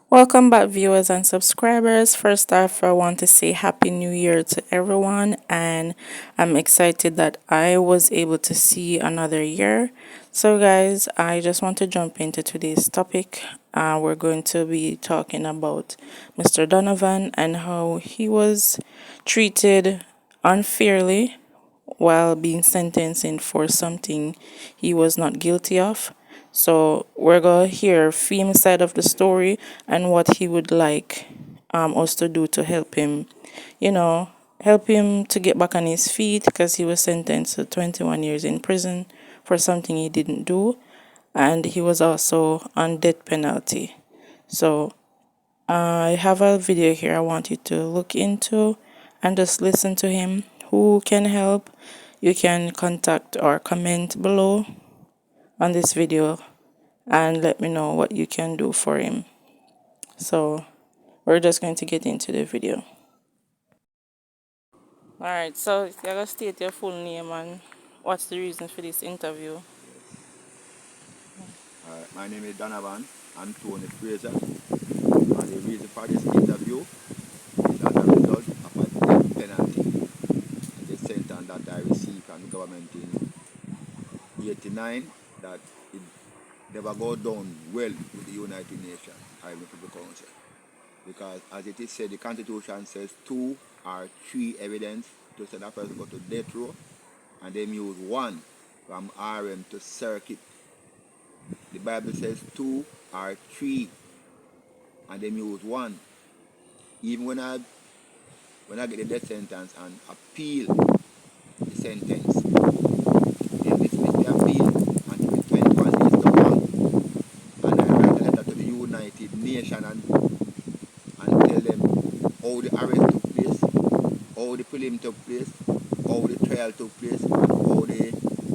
Welcome back, viewers and subscribers. First off, I want to say Happy New Year to everyone, and I'm excited that I was able to see another year. So, guys, I just want to jump into today's topic. We're going to be talking about Mr. Donovan and how he was treated unfairly while being sentenced in for something he was not guilty of. So we're gonna hear Fiome's side of the story and what he would like us to do to help him, help him to get back on his feet because he was sentenced to 21 years in prison for something he didn't do, and he was also on death penalty. So I have a video here I want you to look into and just listen to him. Who can help? You can contact or comment below on this video and let me know what you can do for him. So we're just going to get into the video. Alright, so you're going to state your full name and what's the reason for this interview. My name is Donovan Fraser, and the reason for this interview is as a result of a death penalty and the sentence that I received from the government in 89 that it never go down well with the United Nations or the People Council. Because as it is said, the Constitution says 2 or 3 evidence to send a person go to death row, and they use 1 from RM to circuit. The Bible says 2 or 3, and they use 1. Even when I get the death sentence and appeal the sentence, they dismiss the appeal and give it 21 days to run. And I write a letter to the United Nations and tell them how the arrest took place, how the prelim took place, how the trial took place, and how the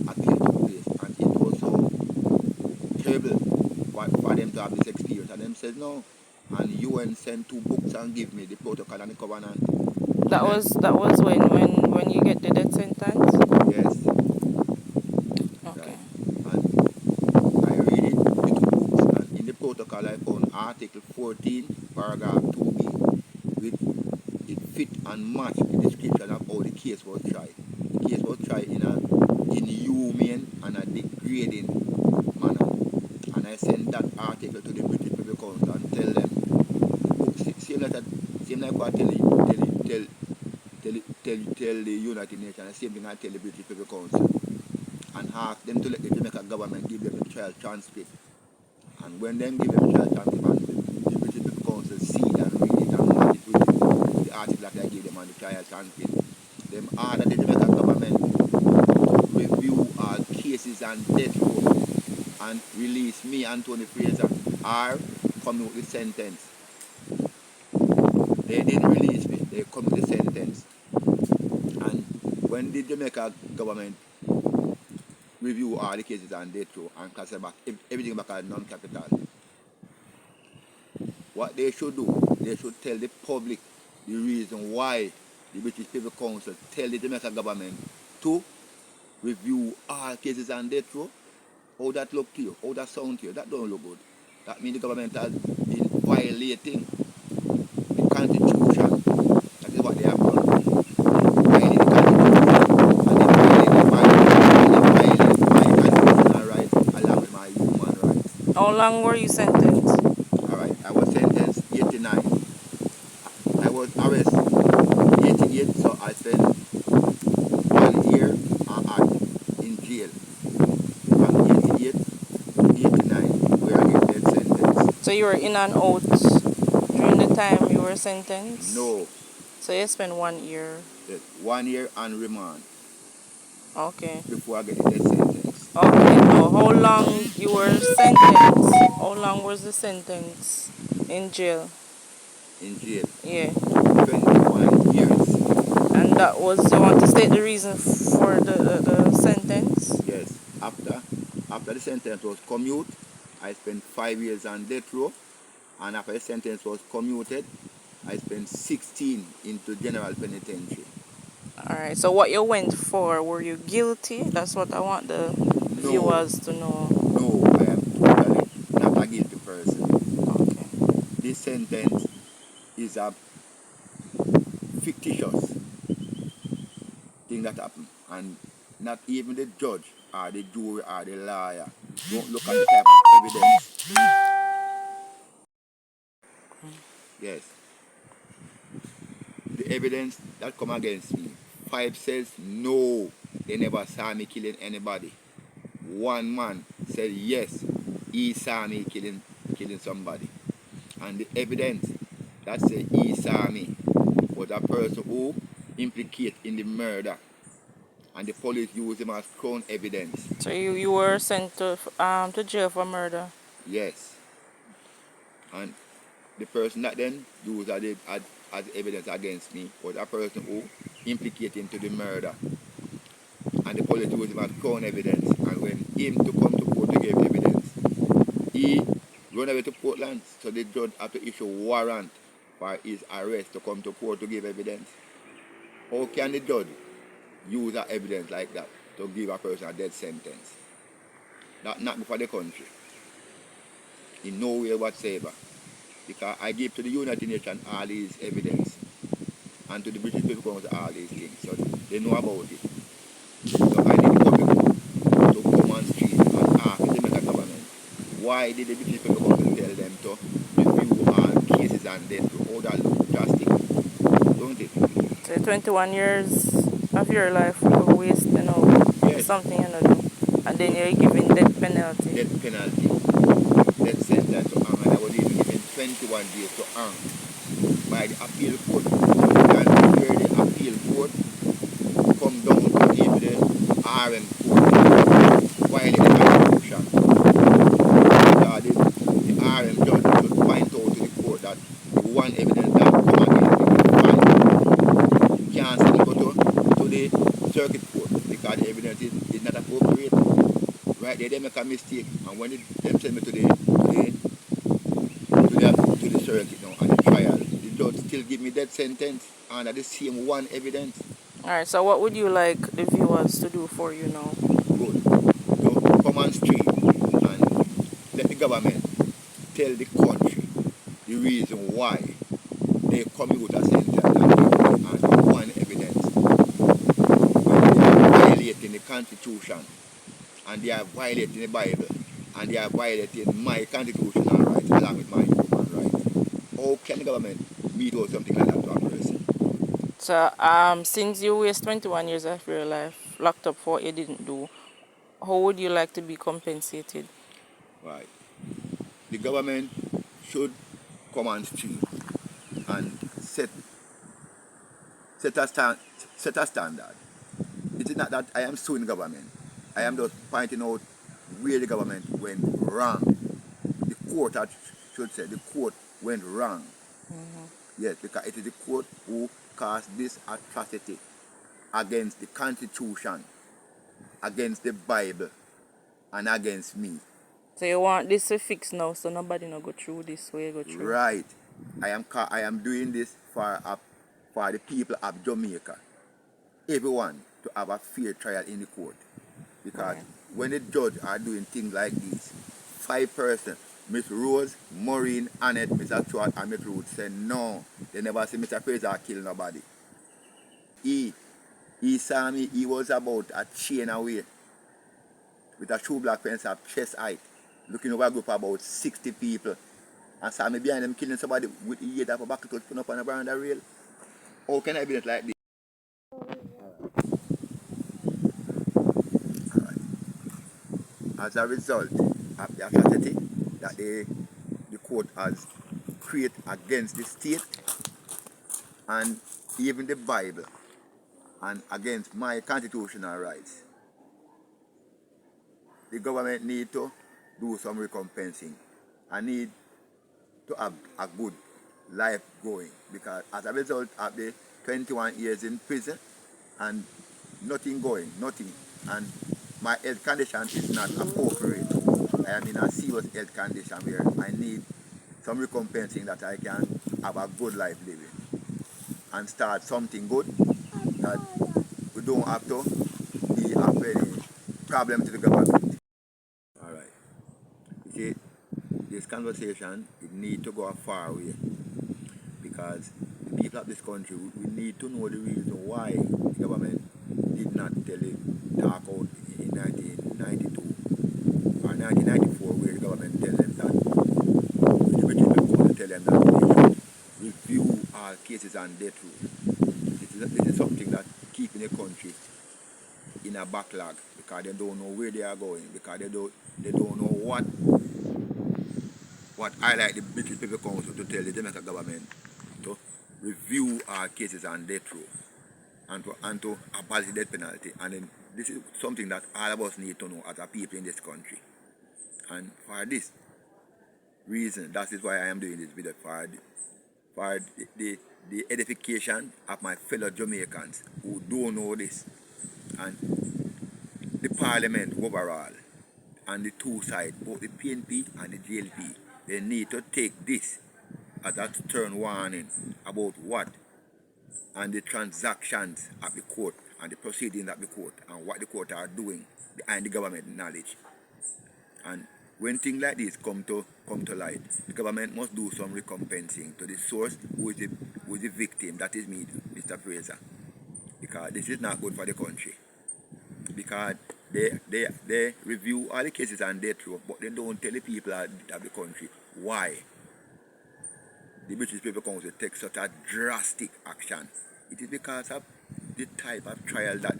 appeal took place. And it was so terrible for them to have this experience. And them said no. And UN sent 2 books and give me the protocol and the covenant. That was when you get the death sentence? Yes. Okay. Right. And I read it, the 2 books, and in the protocol I found Article 14, paragraph 2b, which it fit and match the description of how the case was tried. The case was tried in a inhumane and a degrading manner. And I sent that article to the British People Council and tell them, same like what I tell the United Nations, the same thing I tell the British People Council, and ask them to let the Jamaica government give them the trial transcript. And when them give them the trial transcript and the British People Council see it and read it and match it with the article that I gave them on the trial transcript, them order the Jamaica government to review all cases and death row and release me, Anthony Fraser, or commute the sentence. They didn't release me, they commute the sentence. And when the Jamaica government review all the cases on death row and classify back everything back as non-capital, what they should do, they should tell the public the reason why the British People Council tell the Jamaica government to review all cases on death row. How that look to you? How that sound to you? That don't look good. That means the government has been violating the Constitution. That is what they have done. Violating the Constitution. And they violate my constitutional rights along with my human rights. How long were you sentenced? Alright, I was sentenced 89. I was arrested 88, so I spent 1 year in jail. From 88 89, where I get death sentence. So you were in and out during the time you were sentenced? No. So you spent 1 year. 1 year on remand. Okay. Before I get the death sentence. Okay, now how long you were sentenced? How long was the sentence in jail? In jail. Yeah. 21 years. And that was, you want to state the reason for the sentence? Yes. After the sentence was commute, I spent 5 years on death row. And after the sentence was commuted, I spent 16 into general penitentiary. Alright, so what you went for, were you guilty? That's what I want the viewers to know. No, I am totally not a guilty person. Okay. This sentence is a fictitious thing that happened, and not even the judge or the jury or the lawyer don't look at the type of evidence. Yes, the evidence that come against me. 5 says no, they never saw me killing anybody. 1 man said yes, he saw me killing somebody. And the evidence that said he saw me was a person who implicated in the murder, and the police used him as strong evidence. So you were sent to jail for murder. Yes, and the person that then used as evidence against me was a person who implicated into the murder, and the police used him as strong evidence. And when him to come to court to give evidence, he run away to Portland, so the judge had to issue warrant for his arrest to come to court to give evidence. How can the judge use that evidence like that to give a person a death sentence? That's not for the country. In no way whatsoever. Because I give to the United Nations all these evidence, and to the British People Council all these things, so they know about it. So I need the public to come on street and ask the Jamaican government, why did the British People Council tell them to review all cases and then to order drastic? Don't it? So 21 years of your life you waste, Yes. something and then you're given death penalty. Death penalty. Death sentence to hang, and I was even given 21 days to hang by the appeal court. And where the appeal court come down to even the RM court violate the Constitution. Because the RM judge should point out to the court that the one evidence that come against the can't send it to the circuit court because the evidence is not appropriate. Right there, they make a mistake, and when them send me to the circuit now and the trial, the judge still give me death sentence under the same one evidence. Alright, so what would you like the viewers to do for you now? Good. So come on street and let the government tell the country the reason why they commute a sentence and one evidence when they are violating the Constitution, and they are violating the Bible, and they are violating my constitutional rights along with my human rights. How can the government meet out something like that to a person? So since you waste 21 years of your life locked up for what you didn't do, how would you like to be compensated? Right. The government should come on street and set a standard. It is not that I am suing government. I am just pointing out where the government went wrong. The court should say the court went wrong. Yes, because it is the court who caused this atrocity against the Constitution, against the Bible, and against me. So you want this to fix now, so nobody no go through this way, go through. Right. I am doing this for the people of Jamaica. Everyone to have a fair trial in the court. Because when the judge are doing things like this, 5 persons, Miss Rose, Maureen, Annette, Mr. Stuart, and Miss Ruth said no. They never see Mr. Fraser kill nobody. He saw me, he was about a chain away with a shoe black fence of chest height, looking over a group of about 60 people. And saw me behind them killing somebody with the head of a bucket put up on a veranda rail. How can I be like this? As a result of the atrocity that the court has created against the state and even the Bible and against my constitutional rights, the government need to do some recompensing. I need to have a good life going, because as a result of the 21 years in prison and nothing going, nothing, and my health condition is not appropriate. I am in a serious health condition where I need some recompensing that I can have a good life living and start something good that we don't have to be of any problem to the government. Alright. You see, this conversation, it need to go a far way, because the people of this country, we need to know the reason why the government did not tell it talk out in 1992 or 1994, where the government tell them that the British people going to tell them that they should review all cases on death row. This is something that keeping the country in a backlog, because they don't know where they are going, because they don't know what I like the British People Council to tell the Jamaican government to review our cases on death row and to abolish the death penalty. And then this is something that all of us need to know as a people in this country. And for this reason, that is why I am doing this video, for the edification of my fellow Jamaicans who don't know this, and the parliament overall, and the two sides, both the PNP and the GLP, they need to take this as a stern warning about what, and the transactions at the court and the proceedings at the court and what the court are doing behind the government knowledge. And when things like this come to light, the government must do some recompensing to the source who is the victim, that is me, Mr. Fraser. Because this is not good for the country. Because they review all the cases on death row, but they don't tell the people of the country why the British People Council takes such a drastic action. It is because of the type of trial that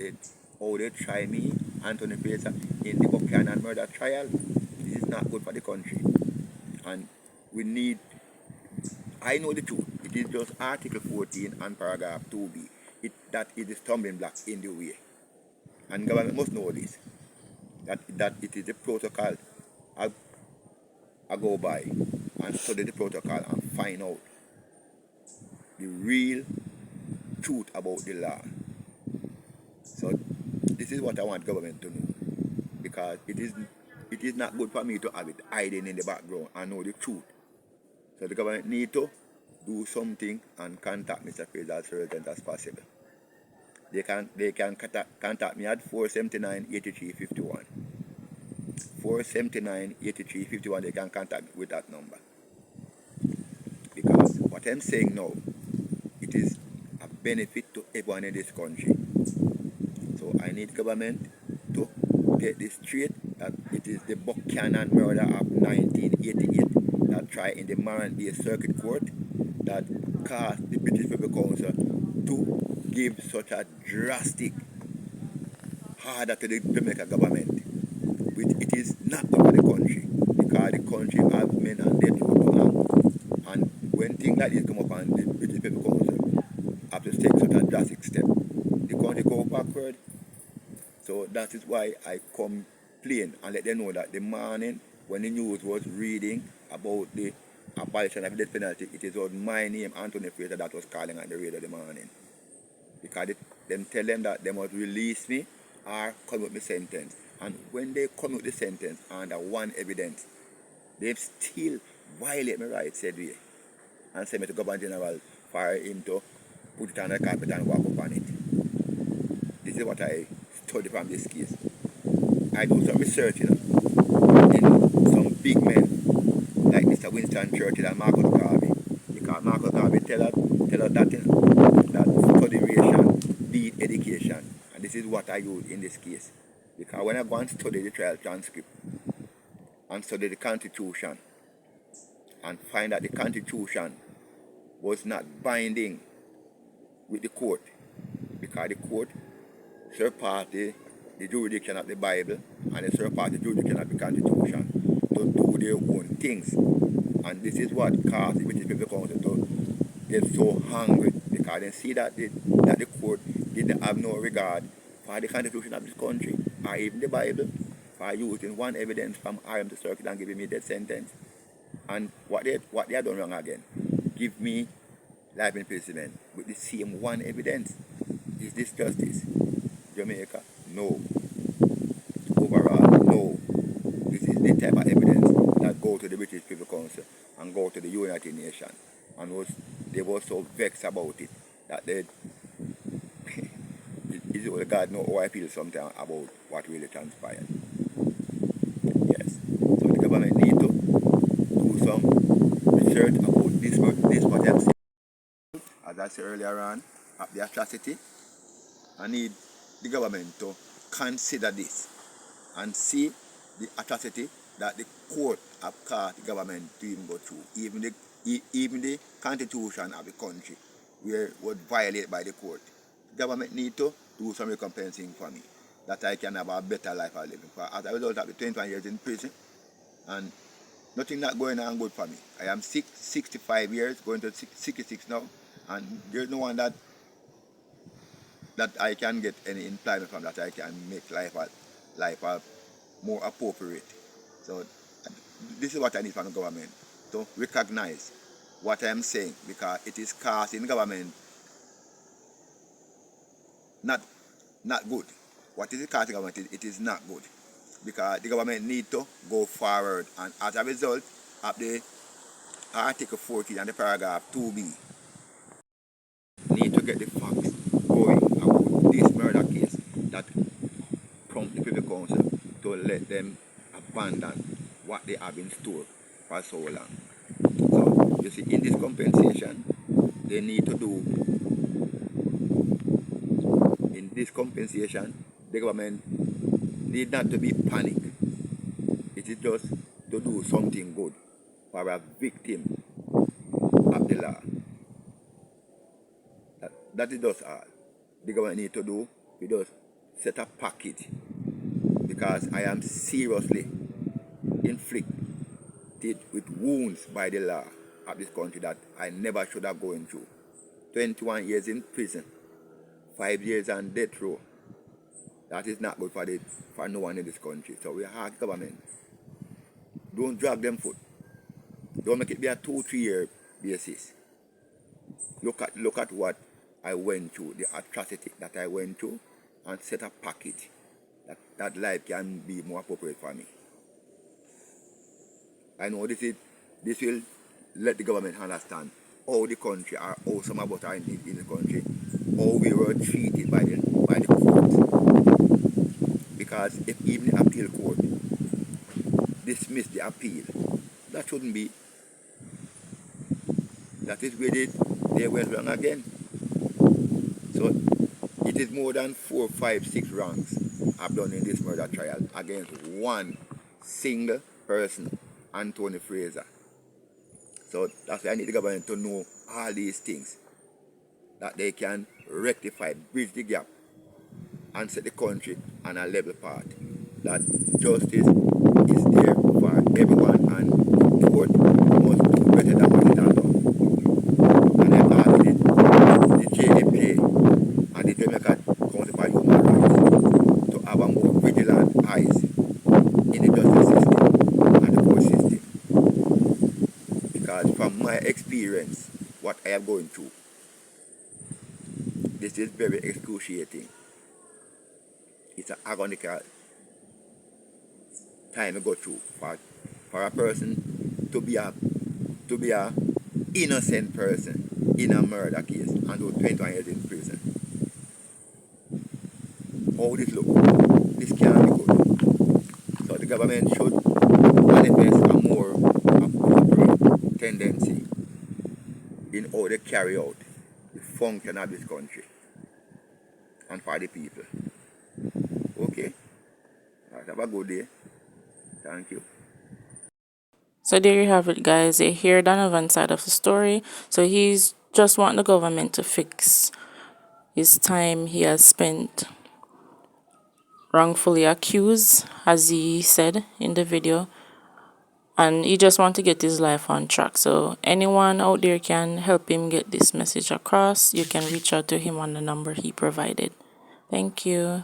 how they try me, Anthony Fraser, in the Buchanan murder trial. This is not good for the country. And I know the truth. It is just Article 14 and paragraph 2B. That is the stumbling block in the way. And government must know this. That it is the protocol. I go by and study the protocol and find out the real truth about the law. So this is what I want government to know, because it is not good for me to have it hiding in the background and know the truth. So the government need to do something and contact Mr. Fraser as urgent as possible. They can contact me at 479-8351. 479-8351. They can contact me with that number. Because what I'm saying now, it is a benefit to everyone in this country. So I need government to get this straight, that it is the Buchanan murder of 1988 that tried in the Marant Bay Circuit Court that caused the British People Council to give such a drastic order to the Jamaican government, which it is not good for the country, because the country has men and dead people. And when things like this come up and the British People Council have to take such a drastic step, the country go backward. So that is why I complain and let them know that the morning when the news was reading about the abolition of the death penalty, it was my name, Anthony Fraser, that was calling on the radio the morning. Because them tell them that they must release me or come with my sentence. And when they come with the sentence under one evidence, they still violate my rights, said we, and send me to Governor General for him to put it on the carpet and walk up on it. This is what I study from this case. I do some research, in some big men like Mr. Winston Churchill and Marcus Garvey. Because Marcus Garvey tell us that study ration beat education. And this is what I use in this case. Because when I go and study the trial transcript and study the Constitution and find that the Constitution was not binding with the court, because the court surpassed the jurisdiction of the Bible and they surpassed the jurisdiction of the Constitution to do their own things. And this is what caused the British People Council to get so hungry, because they see that the court didn't have no regard for the Constitution of this country or even the Bible, for using one evidence from RM to circuit and giving me death sentence. And what they have done wrong again, give me life imprisonment with the same one evidence. Is this justice? Jamaica? No. Overall, no. This is the type of evidence that go to the British People Council and go to the United Nations. And they were so vexed about it that they God know how I feel sometimes about what really transpired. Yes. So the government need to do research about this what I'm saying. As I said earlier on, of the atrocity, I need the government to consider this and see the atrocity that the court have caused the government to even go through. Even the constitution of the country where was violated by the court. The government need to do some recompensing for me, that I can have a better life I living. For as a result of the 21 years in prison and nothing not going on good for me. I am 65 years, going to 66 now, and there's no one that I can get any employment from, that I can make life more appropriate. So this is what I need from the government, to recognize what I am saying, because it is causing government not good. What is it causing government? It is not good, because the government need to go forward, and as a result of the Article 14 and the paragraph 2B, need to get the facts going about this murder case that prompt the Privy Council to let them abandon what they have in store for so long. So you see, in this compensation, they need to do, in this compensation, the government need not to be panicked. It is just to do something good for a victim of the law. That is just all the government need to do. We just set a package, because I am seriously inflicted with wounds by the law of this country that I never should have gone through. 21 years in prison, 5 years on death row. That is not good for no one in this country. So we ask government, don't drag them foot. Don't make it be a 2-3 year basis. Look at what I went through, the atrocity that I went through, and set a package that life can be more appropriate for me. I know this will let the government understand how the country, or how some of us are in the country, how we were treated by the court. Because if even the appeal court dismiss the appeal, that shouldn't be. That is where they went wrong again. So it is more than 4, 5, 6 wrongs I've done in this murder trial against one single person, Donovan Fraser. So that's why I need the government to know all these things, that they can rectify, bridge the gap, and set the country on a level path. That justice is there for everyone, and the court must do better than what it has done. And I'm asking the JDPA and the Jamaica Council for Human Rights to have a more vigilant eyes in the justice system and the court system. Because from my experience, what I am going through, this is very excruciating. It's an agonical time to go through for a person to be a innocent person in a murder case and do 21 years in prison. How this look? This can't be good. So the government should manifest a more appropriate tendency in how they carry out the function of this country and for the people. Okay? Right, have a good day. Thank you. So there you have it, guys. You hear Donovan's side of the story. So he's just wanting the government to fix his time he has spent wrongfully accused, as he said in the video. And he just wants to get his life on track. So anyone out there can help him get this message across. You can reach out to him on the number he provided. Thank you.